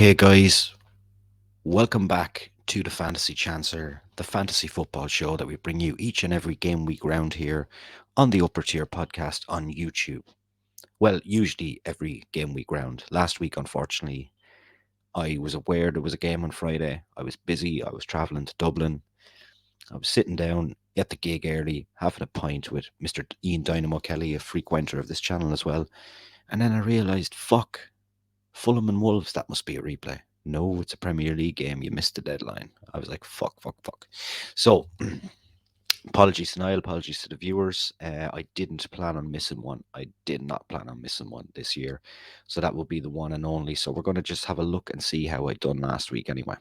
Okay, guys, welcome back to the Fantasy Chancer, the fantasy football show that we bring you each and every game week round here on the Upper Tier podcast on YouTube. Well, usually every game week round. Last week, unfortunately, I was aware there was a game on Friday. I was busy. I was traveling to Dublin. I was sitting down at the gig early, having a pint with Mr. Ian Dynamo Kelly, a frequenter of this channel as well. And then I realised, fuck, Fulham and Wolves, that must be a replay. No, it's a Premier League game. You missed the deadline. I was like, fuck, fuck, fuck. So, apologies to Niall, apologies to the viewers. I didn't plan on missing one. I did not plan on missing one this year. So that will be the one and only. So we're going to just have a look and see how I done last week anyway.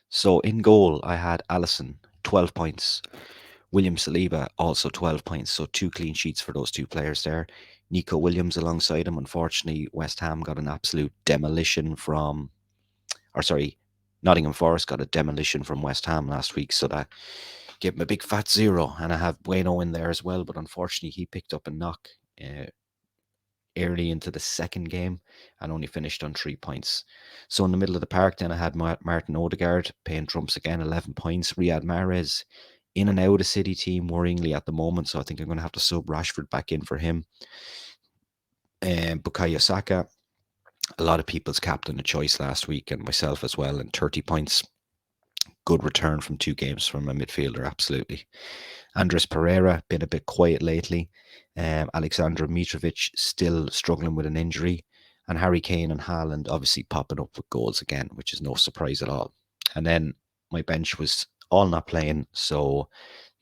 So in goal, I had Allison, 12 points. William Saliba, also 12 points. So 2 clean sheets for those 2 players there. Nico Williams alongside him. Unfortunately, West Ham got an absolute demolition from, Nottingham Forest got a demolition from West Ham last week. So that gave him a big fat 0. And I have Bueno in there as well. But unfortunately, he picked up a knock early into the second game and only finished on 3 points. So in the middle of the park, then I had Martin Odegaard paying trumps again, 11 points. Riyad Mahrez in and out of City team worryingly at the moment, so I think I'm going to have to sub Rashford back in for him. Bukayo Saka, a lot of people's captain of choice last week, and myself as well, and 30 points. Good return from 2 games from a midfielder, absolutely. Andres Pereira, been a bit quiet lately. Alexander Mitrovic still struggling with an injury. And Harry Kane and Haaland obviously popping up with goals again, which is no surprise at all. And then my bench was all not playing, so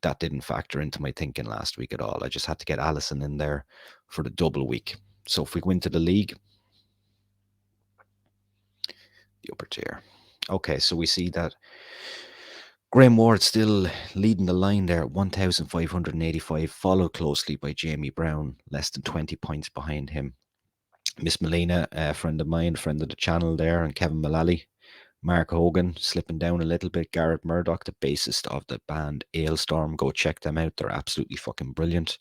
that didn't factor into my thinking last week at all. I just had to get Allison in there for the double week. So if we go into the league, the upper tier. Okay, so we see that Graham Ward still leading the line there at 1,585, followed closely by Jamie Brown, less than 20 points behind him. Miss Molina, a friend of mine, friend of the channel there, and Kevin Mullally. Mark Hogan slipping down a little bit. Garrett Murdoch, the bassist of the band Ailstorm. Go check them out. They're absolutely fucking brilliant.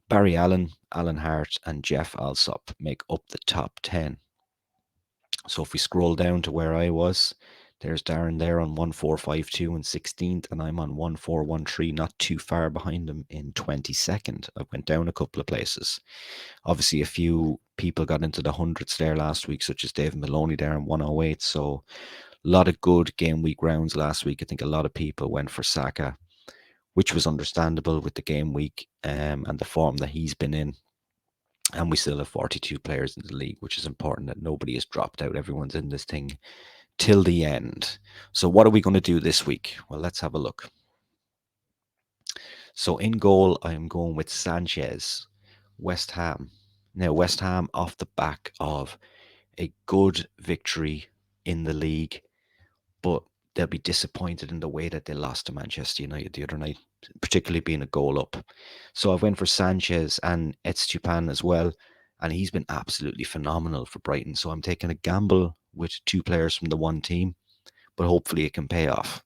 Barry Allen, Alan Hart, and Jeff Alsop make up the top 10. So if we scroll down to where I was, there's Darren there on 1452 and 16th, and I'm on 1413, not too far behind him in 22nd. I went down a couple of places. Obviously, a few people got into the hundreds there last week, such as David Maloney there in 108. So a lot of good game week rounds last week. I think a lot of people went for Saka, which was understandable with the game week and the form that he's been in. And we still have 42 players in the league, which is important that nobody has dropped out. Everyone's in this thing till the end. So what are we going to do this week? Well, let's have a look. So in goal, I am going with Sanchez, West Ham. Now, West Ham off the back of a good victory in the league, but they'll be disappointed in the way that they lost to Manchester United the other night, particularly being a goal up. So I went for Sanchez and Etstupan as well, and he's been absolutely phenomenal for Brighton. So I'm taking a gamble with 2 players from the one team, but hopefully it can pay off.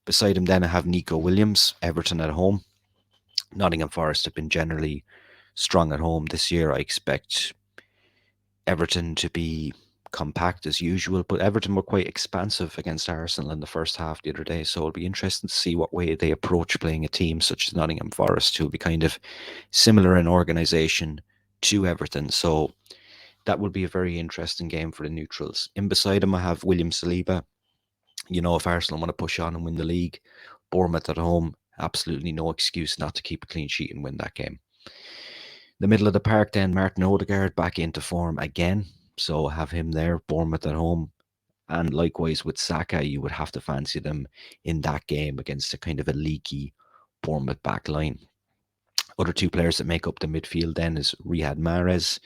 Beside him then I have Nico Williams, Everton at home. Nottingham Forest have been generally strong at home this year. I expect Everton to be compact as usual, but Everton were quite expansive against Arsenal in the first half the other day, so it'll be interesting to see what way they approach playing a team such as Nottingham Forest, who will be kind of similar in organisation to Everton. So that will be a very interesting game for the neutrals. In beside him, I have William Saliba. You know, if Arsenal want to push on and win the league, Bournemouth at home, absolutely no excuse not to keep a clean sheet and win that game. The middle of the park then, Martin Odegaard back into form again. So have him there, Bournemouth at home. And likewise with Saka, you would have to fancy them in that game against a kind of a leaky Bournemouth back line. Other 2 players that make up the midfield then is Riyad Mahrez.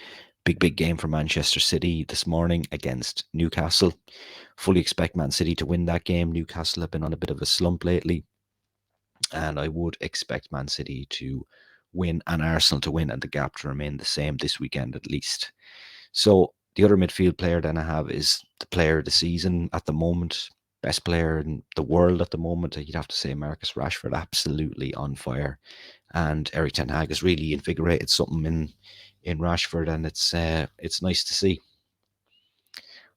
Big game for Manchester City this morning against Newcastle. Fully expect Man City to win that game. Newcastle have been on a bit of a slump lately. And I would expect Man City to win and Arsenal to win and the gap to remain the same this weekend at least. So the other midfield player then I have is the player of the season at the moment, best player in the world at the moment. You'd have to say Marcus Rashford, absolutely on fire. And Eric Ten Hag has really invigorated something in Rashford, and it's nice to see.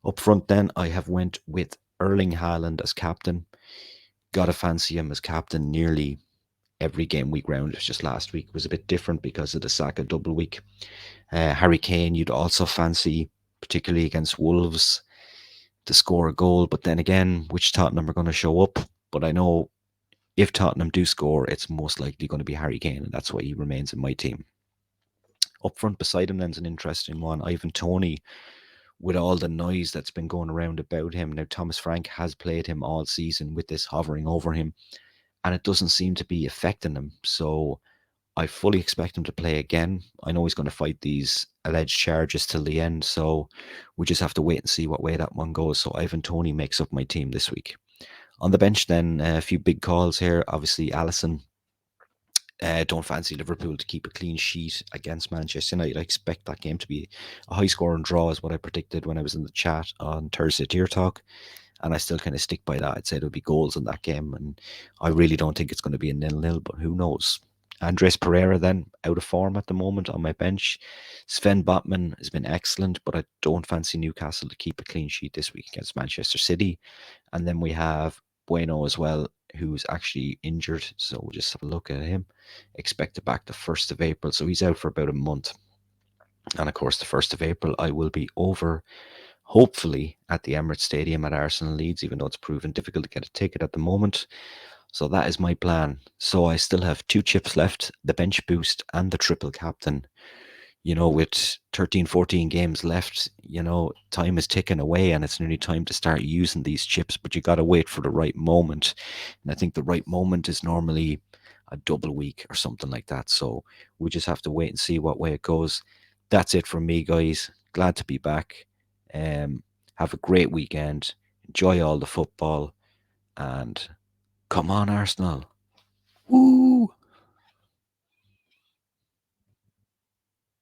Up front, then I have went with Erling Haaland as captain. Gotta fancy him as captain nearly every game week round. It was just last week was a bit different because of the Saka double week. Harry Kane, you'd also fancy, particularly against Wolves, to score a goal. But then again, which Tottenham are going to show up? But I know if Tottenham do score, it's most likely going to be Harry Kane, and that's why he remains in my team. Up front beside him, then's an interesting one. Ivan Toney, with all the noise that's been going around about him. Now, Thomas Frank has played him all season with this hovering over him, and it doesn't seem to be affecting him. So I fully expect him to play again. I know he's going to fight these alleged charges till the end, so we just have to wait and see what way that one goes. So Ivan Toney makes up my team this week. On the bench, then a few big calls here. Obviously, Allison. Don't fancy Liverpool to keep a clean sheet against Manchester United. I expect that game to be a high scoring draw, is what I predicted when I was in the chat on Thursday Tier Talk. And I still kind of stick by that. I'd say there'll be goals in that game. And I really don't think it's going to be a 0-0, but who knows? Andres Pereira, then, out of form at the moment on my bench. Sven Botman has been excellent, but I don't fancy Newcastle to keep a clean sheet this week against Manchester City. And then we have Bueno as well, who's actually injured. So we'll just have a look at him. Expected back the 1st of April. So he's out for about a month. And of course, the 1st of April, I will be over, hopefully, at the Emirates Stadium at Arsenal Leeds, even though it's proven difficult to get a ticket at the moment. So that is my plan. So I still have 2 chips left, the bench boost and the triple captain. With 13, 14 games left, time is ticking away and it's nearly time to start using these chips, but you got to wait for the right moment. And I think the right moment is normally a double week or something like that. So we just have to wait and see what way it goes. That's it from me, guys. Glad to be back. Have a great weekend. Enjoy all the football and come on, Arsenal. Woo!